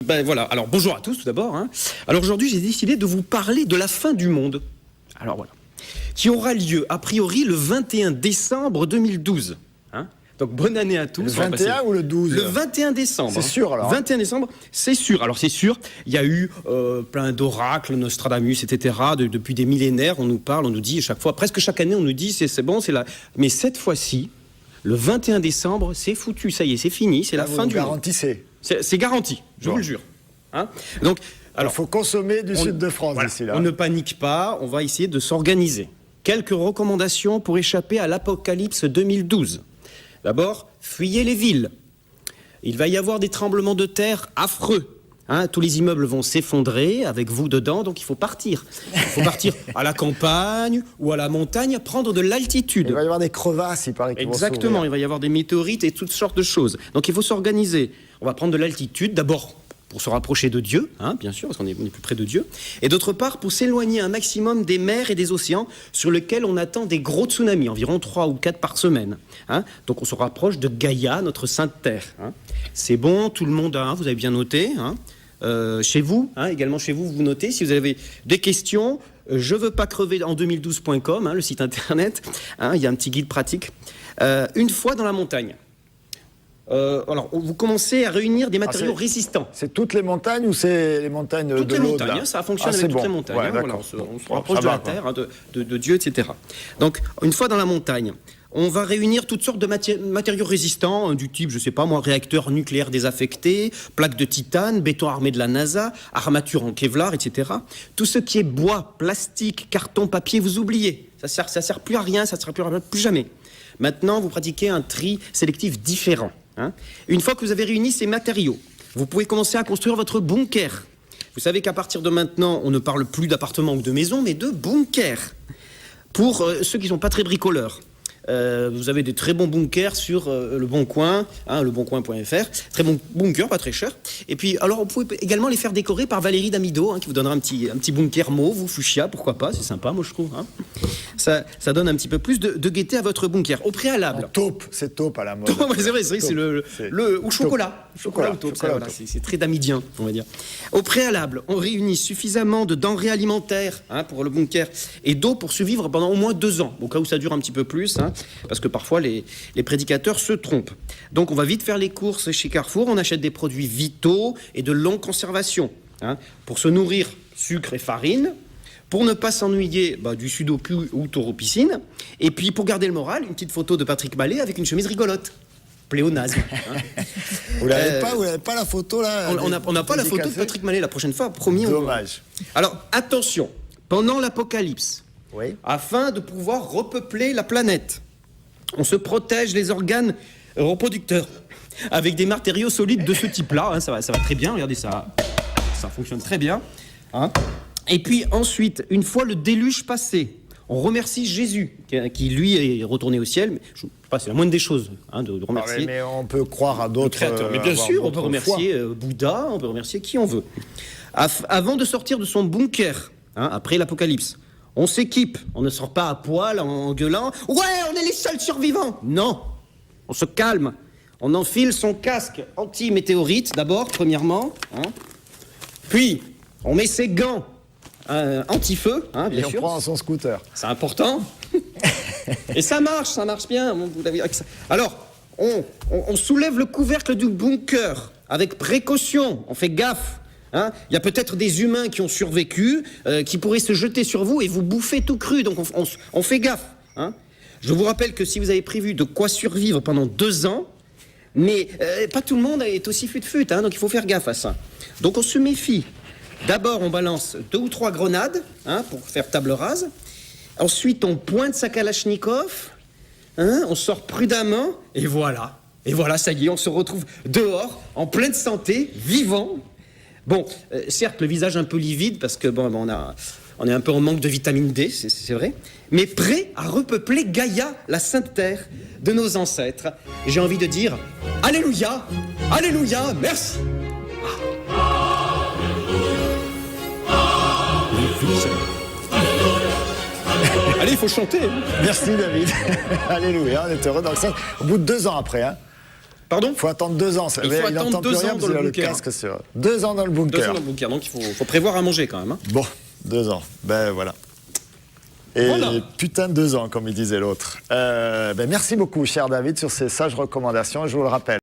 Ben voilà, alors bonjour à tous tout d'abord. Alors aujourd'hui j'ai décidé de vous parler de la fin du monde. Alors voilà. Qui aura lieu a priori le 21 décembre 2012. Donc bonne année à tous. Le 21 ou le 12 ? Le 21 décembre. C'est sûr alors. 21 décembre, c'est sûr. Alors c'est sûr, il y a eu plein d'oracles, Nostradamus, etc. Depuis des millénaires, on nous parle, on nous dit chaque fois, presque chaque année, on nous dit c'est bon, c'est là. Mais cette fois-ci, le 21 décembre, c'est foutu, ça y est, c'est fini, c'est la fin du monde. Garantissez. C'est garanti, je vous le jure. Donc, alors, il faut consommer du sud de France voilà, d'ici là. On ne panique pas, on va essayer de s'organiser. Quelques recommandations pour échapper à l'apocalypse 2012. D'abord, fuyez les villes. Il va y avoir des tremblements de terre affreux. Tous les immeubles vont s'effondrer avec vous dedans, donc il faut partir. Il faut partir à la campagne ou à la montagne, prendre de l'altitude. Il va y avoir des crevasses, il paraît. Exactement, il va y avoir des météorites et toutes sortes de choses. Donc il faut s'organiser. On va prendre de l'altitude, d'abord pour se rapprocher de Dieu, bien sûr, parce qu'on est plus près de Dieu, et d'autre part pour s'éloigner un maximum des mers et des océans sur lesquels on attend des gros tsunamis, environ 3 ou 4 par semaine. Donc on se rapproche de Gaïa, notre sainte terre. C'est bon, tout le monde, vous avez bien noté. Chez vous, également chez vous, vous notez. Si vous avez des questions, je veux pas crever en 2012.com, le site internet, il y a un petit guide pratique. Une fois dans la montagne. Alors, vous commencez à réunir des matériaux résistants. C'est toutes les montagnes ou c'est les montagnes de l'eau ? Toutes les montagnes, ça fonctionne avec toutes les montagnes. Ouais, voilà, on se rapproche de la terre, de Dieu, etc. Donc, une fois dans la montagne, on va réunir toutes sortes de matériaux résistants, du type, je sais pas moi, réacteurs nucléaires désaffectés, plaques de titane, béton armé de la NASA, armature en Kevlar, etc. Tout ce qui est bois, plastique, carton, papier, vous oubliez. Ça sert plus à rien, ça ne sert plus jamais. Maintenant, vous pratiquez un tri sélectif différent. Une fois que vous avez réuni ces matériaux, vous pouvez commencer à construire votre bunker. Vous savez qu'à partir de maintenant, on ne parle plus d'appartements ou de maisons, mais de bunkers. Pour ceux qui ne sont pas très bricoleurs, vous avez des très bons bunkers sur Le Bon Coin, leboncoin.fr. Très bons bunkers, pas très cher. Et puis, alors, vous pouvez également les faire décorer par Valérie Damido, qui vous donnera un petit bunker mauve ou fuchsia, pourquoi pas, c'est sympa, moi je trouve. Ça donne un petit peu plus de gaieté à votre bunker. Au préalable. En taupe, c'est taupe à la mode. C'est vrai, c'est le ou chocolat. Chocolat au taupe, voilà, c'est très damidien, on va dire. Au préalable, on réunit suffisamment de denrées alimentaires pour le bunker et d'eau pour survivre pendant au moins 2 ans, au cas où ça dure un petit peu plus, parce que parfois les prédicateurs se trompent. Donc on va vite faire les courses chez Carrefour, on achète des produits vitaux et de longue conservation, pour se nourrir sucre et farine, pour ne pas s'ennuyer du sudoku ou taureau-piscine, et puis pour garder le moral, une petite photo de Patrick Mallet avec une chemise rigolote. Pléonasme. Vous n'avez pas la photo là? On n'a pas la photo de Patrick Mallet la prochaine fois, promis. Dommage. Alors attention, pendant l'apocalypse, afin de pouvoir repeupler la planète, on se protège les organes reproducteurs avec des matériaux solides de ce type-là. Ça va très bien, regardez ça. Ça fonctionne très bien. Et puis ensuite, une fois le déluge passé, on remercie Jésus, qui lui est retourné au ciel. Mais je sais pas, c'est la moindre des choses de remercier. Mais on peut croire à d'autres créateurs. Mais bien sûr, on peut remercier Bouddha, on peut remercier qui on veut. Avant de sortir de son bunker, après l'apocalypse, on s'équipe. On ne sort pas à poil en gueulant « Ouais, on est les seuls survivants !» Non, on se calme. On enfile son casque anti-météorite, d'abord, premièrement. Puis, on met ses gants anti-feu, bien sûr. Et on prend son scooter. C'est important. Et ça marche bien. Vous l'avez... Alors, on soulève le couvercle du bunker avec précaution. On fait gaffe. Il y a peut-être des humains qui ont survécu, qui pourraient se jeter sur vous et vous bouffer tout cru. Donc, on fait gaffe. Je vous rappelle que si vous avez prévu de quoi survivre pendant 2 ans, mais pas tout le monde est aussi fut-fut, donc il faut faire gaffe à ça. Donc, on se méfie. D'abord, on balance 2 ou 3 grenades pour faire table rase. Ensuite, on pointe sa Kalachnikov. On sort prudemment. Et voilà, ça y est, on se retrouve dehors, en pleine santé, vivant. Bon, certes, le visage un peu livide, parce que on est un peu en manque de vitamine D, c'est vrai. Mais prêt à repeupler Gaïa, la sainte terre de nos ancêtres. J'ai envie de dire, Alléluia, Alléluia, merci. Allez, il faut chanter. Merci David. Alléluia, on est heureux dans le sens. Au bout de 2 ans après. Pardon? Il faut attendre 2 ans. Il faut attendre 2 ans dans le bunker. Casque sur 2 ans dans le 2 bunker. ans dans le bunker, donc il faut prévoir à manger quand même. Hein. Bon, 2 ans. Ben voilà. Et Voilà. putain de 2 ans, comme il disait l'autre. Ben merci beaucoup, cher David, sur ces sages recommandations. Je vous le rappelle.